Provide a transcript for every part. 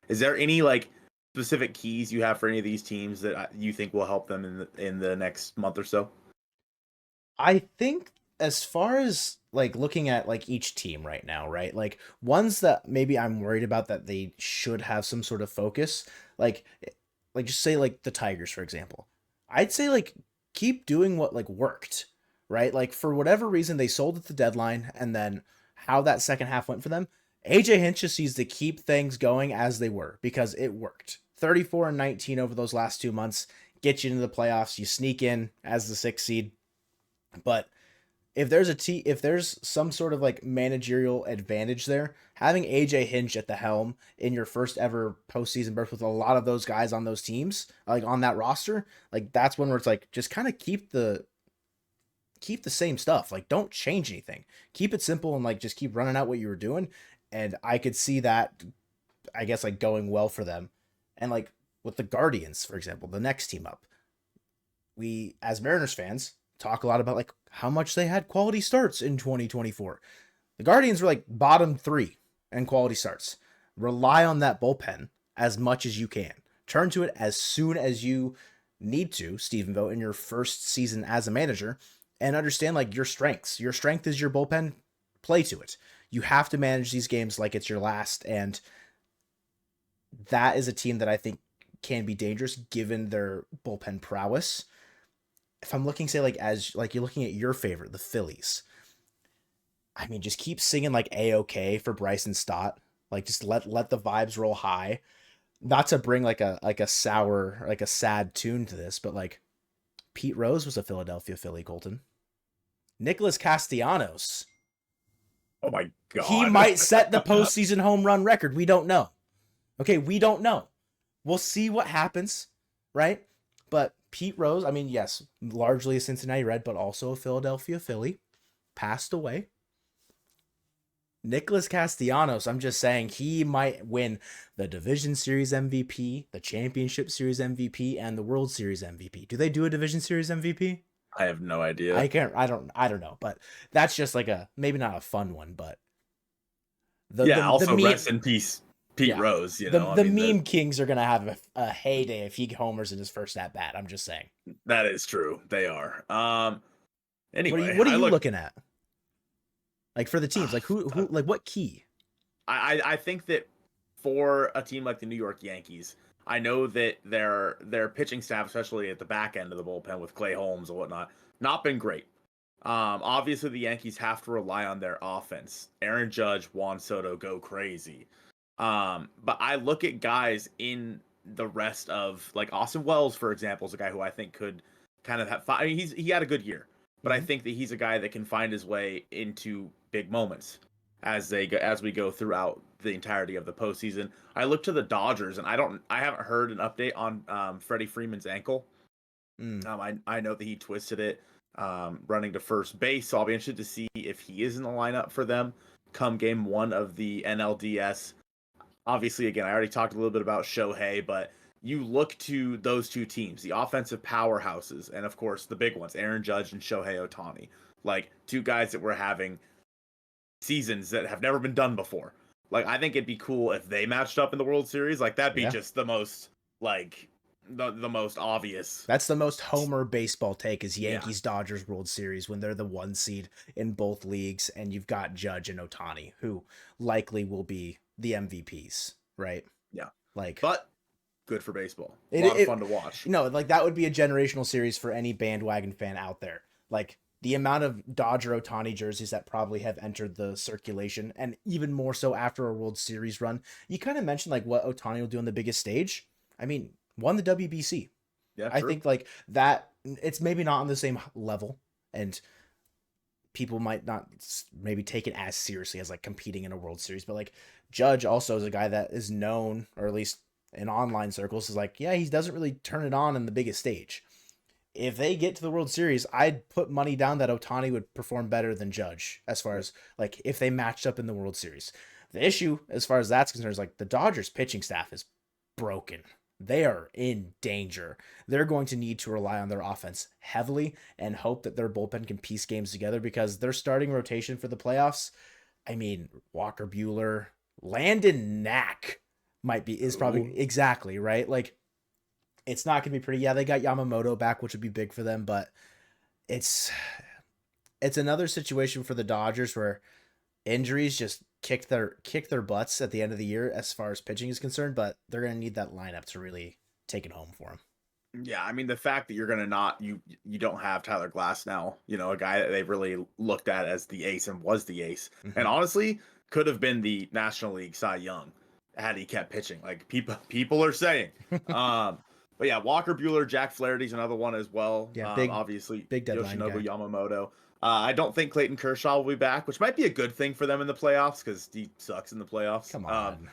Is there any like specific keys you have for any of these teams that you think will help them in the next month or so? I think as far as like looking at like each team right now, right? Like ones that maybe I'm worried about that they should have some sort of focus, like just say like the Tigers for example. I'd say like keep doing what like worked, right? Like for whatever reason they sold at the deadline and then how that second half went for them. AJ Hinch just needs to keep things going as they were because it worked. 34-19 over those last 2 months, get you into the playoffs. You sneak in as the 6th seed, but if there's some sort of like managerial advantage there, having AJ Hinch at the helm in your first ever postseason berth with a lot of those guys on those teams, like on that roster, like that's when where it's like just kind of keep the same stuff. Like don't change anything. Keep it simple and like just keep running out what you were doing. And I could see that I guess like going well for them. And like with the Guardians, for example, the next team up, we as Mariners fans talk a lot about like how much they had quality starts in 2024. The Guardians were like bottom 3 in quality starts. Rely on that bullpen as much as you can. Turn to it as soon as you need to, Stephen Vogt, in your first season as a manager, and understand like your strengths. Your strength is your bullpen. Play to it. You have to manage these games like it's your last, and that is a team that I think can be dangerous given their bullpen prowess. If I'm looking, say, like as like you're looking at your favorite, the Phillies. I mean, just keep singing like "A-OK" for Bryson Stott. Like, just let the vibes roll high. Not to bring like a sour, like a sad tune to this, but like Pete Rose was a Philadelphia Philly, Colton. Nicholas Castellanos, Oh my he god. might set the postseason home run record. We don't know. Okay, we don't know. We'll see what happens, right? But Pete Rose, I mean, yes, largely a Cincinnati Red, but also a Philadelphia Philly, passed away. Nicholas Castellanos, I'm just saying he might win the Division Series MVP, the Championship Series MVP, and the World Series MVP. Do they do a Division Series MVP? I have no I idea. can't. I don't know. But that's just like a maybe not a fun one, but the the Yeah, the also rest meme. in peace, Pete Yeah, Rose, you the know. I the mean that meme kings are gonna have a heyday if he homers in his first at bat. I'm just saying. that is true. They are. What are you Anyway, What are I you look looking at? Like for the teams, like who like what key? I think that for a team like the New York Yankees, I know that their pitching staff, especially at the back end of the bullpen with Clay Holmes and whatnot, not been great. Obviously the Yankees have to rely on their offense. Aaron Judge, Juan Soto go crazy. But I look at guys in the rest of like Austin Wells, for example, is a guy who I think could kind of have. I mean, he had a good year, but I Mm-hmm. think that he's a guy that can find his way into big moments as we go throughout the entirety of the postseason. I look to the Dodgers, and I haven't heard an update on Freddie Freeman's ankle. Mm. I know that he twisted it running to first base, so I'll be interested to see if he is in the lineup for them come game one of the NLDS. Obviously, again, I already talked a little bit about Shohei, but you look to those two teams, the offensive powerhouses, and of course the big ones, Aaron Judge and Shohei Ohtani, like two guys that were having seasons that have never been done before. Like, I think it'd be cool if they matched up in the World Series. Like, that'd be Yeah. just the most like the most obvious. That's the most homer baseball take is Yeah, Yankees Dodgers World Series when they're the 1 seed in both leagues and you've got Judge and Otani who likely will be the MVPs, right? yeah, Like but good for baseball. A it, lot of it fun to watch. you know, like that would be a generational series for any bandwagon fan out there. Like the amount of Dodger Otani jerseys that probably have entered the circulation and even more so after a World Series run. You kind of mentioned like what Otani will do on the biggest stage. I mean, won the WBC. Yeah, I true. think like that it's maybe not on the same level and people might not maybe take it as seriously as like competing in a World Series, but like Judge also is a guy that is known, or at least in online circles, is like, yeah, he doesn't really turn it on in the biggest stage. If they get to the World Series, I'd put money down that Otani would perform better than Judge as far Yep. as like if they matched up in the World Series. The issue, as far as that's concerned, is like the Dodgers pitching staff is broken. They are in danger. They're going to need to rely on their offense heavily and hope that their bullpen can piece games together because their starting rotation for the playoffs, I mean, Walker Bueller, Landon Knack. is probably exactly right. Like it's not gonna be pretty. Yeah, they got Yamamoto back, which would be big for them, but it's another situation for the Dodgers where injuries just kick their butts at the end of the year as far as pitching is concerned, but they're gonna need that lineup to really take it home for them. Yeah, I mean the fact that you're gonna not you don't have Tyler Glass now, a guy that they've really looked at as the ace and was the ace, and Mm-hmm. honestly could have been the National League Cy Young had he kept pitching. Like people are saying. But yeah, Walker Buehler, Jack Flaherty's another one as well. Yeah, Obviously big deadline Yoshinobu guy. Yamamoto. I don't think Clayton Kershaw will be back, which might be a good thing for them in the playoffs because he sucks in the playoffs. Come on,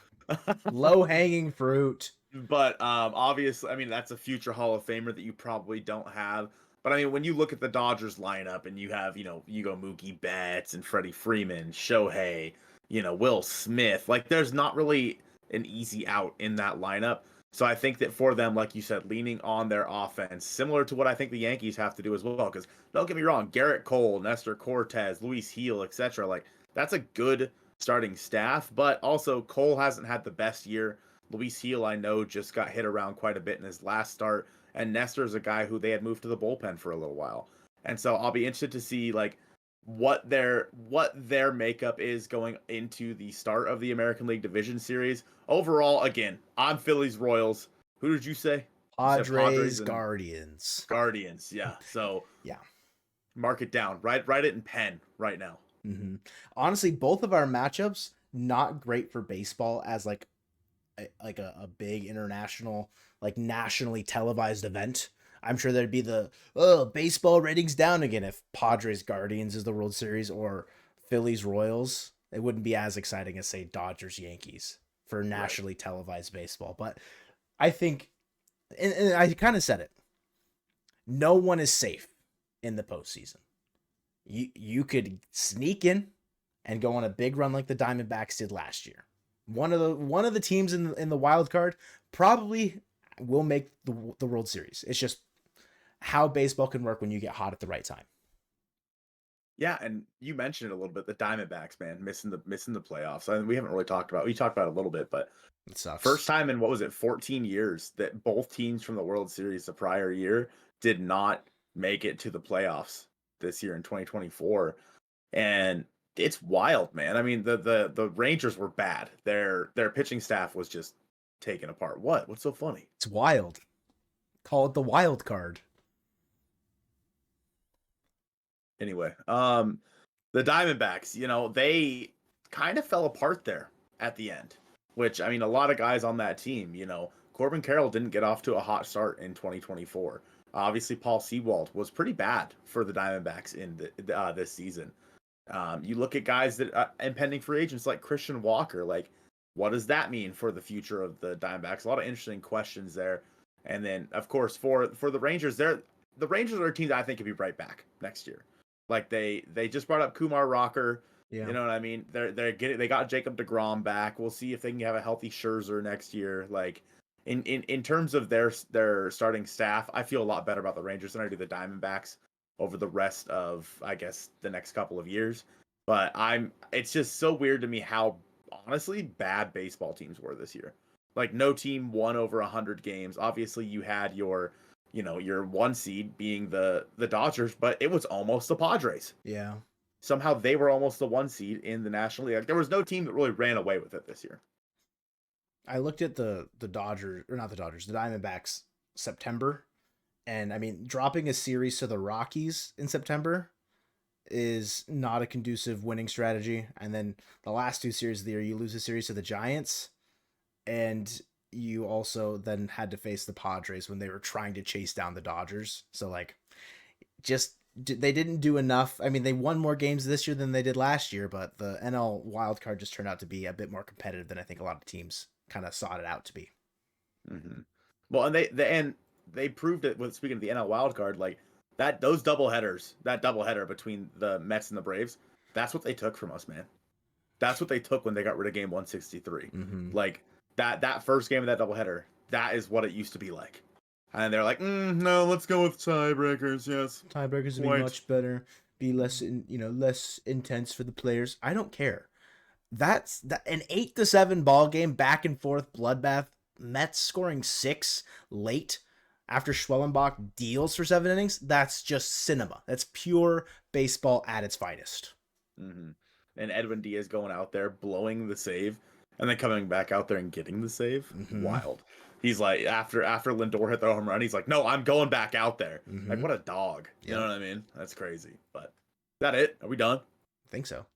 low hanging fruit. But obviously, I mean, that's a future Hall of Famer that you probably don't have. But I mean, when you look at the Dodgers lineup and you have, you go Mookie Betts and Freddie Freeman, Shohei, Will Smith, like there's not really an easy out in that lineup. So I think that for them, like you said, leaning on their offense, similar to what I think the Yankees have to do as well. Because don't get me wrong, Garrett Cole, Nestor Cortez, Luis Gil, etc. Like that's a good starting staff. But also Cole hasn't had the best year. Luis Gil, I know, just got hit around quite a bit in his last start, and Nestor's a guy who they had moved to the bullpen for a little while, and so I'll be interested to see like what their makeup is going into the start of the American League Division Series. Overall, again, I'm Phillies Royals. Who did you say? You said Padres, and Guardians. Guardians. Yeah, so Yeah. mark it down. Write it in pen right now. Mm-hmm. Honestly, both of our matchups not great for baseball as like a big international, like nationally televised event. I'm sure there'd be the baseball ratings down again if Padres Guardians is the World Series or Phillies Royals. It wouldn't be as exciting as say Dodgers Yankees for Right. nationally televised baseball. But I think, and I kind of said it, no one is safe in the postseason. You could sneak in and go on a big run like the Diamondbacks did last year. One of the teams in the wild card probably will make the World Series. It's just how baseball can work when you get hot at the right time. Yeah, and you mentioned it a little bit, the Diamondbacks, man, missing the playoffs. I mean, we haven't really talked about. We talked about it a little bit, but It sucks. first time in what was it, 14 years that both teams from the World Series the prior year did not make it to the playoffs this year in 2024. And it's wild, man. I mean, the Rangers were bad. Their pitching staff was just taken apart. What's so funny? It's wild. Call it the wild card. Anyway, the Diamondbacks, they kind of fell apart there at the end, which I mean, a lot of guys on that team, Corbin Carroll didn't get off to a hot start in 2024. Obviously, Paul Sewald was pretty bad for the Diamondbacks in this season. You look at guys that impending free agents like Christian Walker, like what does that mean for the future of the Diamondbacks? A lot of interesting questions there. And then, of course, for the Rangers, the Rangers are a team that I think could be right back next year. Like they just brought up Kumar Rocker. Yeah. You know what I mean? They got Jacob DeGrom back. We'll see if they can have a healthy Scherzer next year. Like in terms of their starting staff, I feel a lot better about the Rangers than I do the Diamondbacks over the rest of I guess the next couple of years. But it's just so weird to me how honestly bad baseball teams were this year. Like no team won over 100 games. Obviously you had your one seed being the Dodgers, but it was almost the Padres. Yeah. Somehow they were almost the one seed in the National League. Like, there was no team that really ran away with it this year. I looked at the Dodgers, or not the Dodgers, the Diamondbacks September, and I mean dropping a series to the Rockies in September is not a conducive winning strategy. And then the last two series of the year, you lose a series to the Giants, and you also then had to face the Padres when they were trying to chase down the Dodgers. So like, just they didn't do enough. I mean, they won more games this year than they did last year, but the NL wild card just turned out to be a bit more competitive than I think a lot of teams kind of sought it out to be. Mm-hmm. Well, and they proved it with speaking of the NL wild card, like that that doubleheader between the Mets and the Braves, that's what they took from us, man. That's what they took when they got rid of game 163. Mm-hmm. Like that first game of that doubleheader, that is what it used to be like. And they're like, no, let's go with tiebreakers. Yes, Tiebreakers would be white. much better, be less intense for the players. I don't care. That's an 8-7 ball game, back and forth bloodbath. Mets scoring 6 late after Schwellenbach deals for 7 innings. That's just cinema. That's pure baseball at its finest. Mm-hmm. And Edwin Diaz going out there, blowing the save, and then coming back out there and getting the save. Mm-hmm. Wild. He's like, after Lindor hit the home run, he's like, no, I'm going back out there. Mm-hmm. Like, what a dog. You Yep. know what I mean? That's crazy. But is that it? Are we done? I think so.